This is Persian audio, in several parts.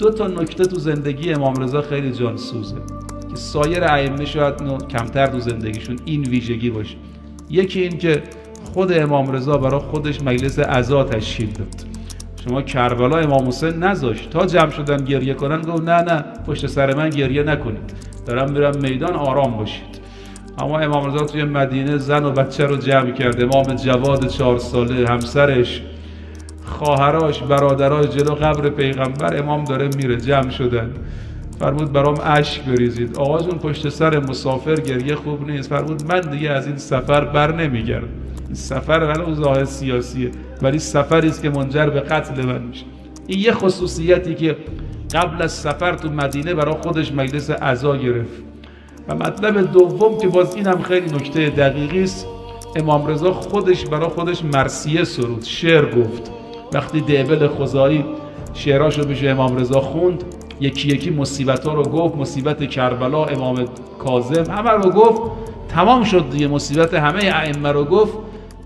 دو تا نکته تو زندگی امام رضا خیلی جان سوزه که سایر ائمه شاید کمتر تو زندگیشون این ویژگی باشه. یکی این که خود امام رضا برای خودش مجلس عزا تشکیل داد. شما کربلا امام حسین نذاشت تا جمع شدن گریه کنن گفت نه پشت سر من گریه نکنید، دارم میرم میدان، آرام باشید. اما امام رضا توی مدینه زن و بچه رو جمع کرد، امام جواد 4 ساله، همسرش، خواهراش، برادراش جلو قبر پیغمبر، امام داره میره، جمع شدن. فرمود برام اشک بریزید. آقا جون پشت سر مسافر گریه خوب نیست. فرمود من دیگه از این سفر بر نمیگردم. این سفر ولی ظاهر سیاسیه، ولی سفری است که منجر به قتل من میشه. این یه خصوصیتی که قبل از سفر تو مدینه برای خودش مجلس عزا گرفت. و مطلب دوم که باز این هم خیلی نکته دقیقی است، امام رضا خودش برای خودش مرثیه سرود، شعر گفت. وقتی دیبل خزاعی شعراشو پیش امام رضا خوند، یکی یکی مصیبت‌ها رو گفت، مصیبت کربلا، امام کاظم، همه رو گفت، تمام شد دیگه، مصیبت همه ائمه رو گفت.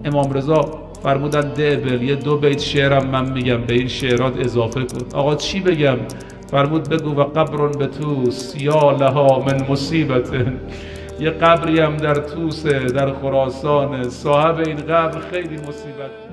امام رضا فرمودن دیبل یه 2 بیت شعرم من میگم به این شعرات اضافه کن. آقا چی بگم؟ فرمود بگو و قبر به توس یا لها من مصیبت. یه قبری هم در توسه، در خراسان، صاحب این قبر خیلی مصیبت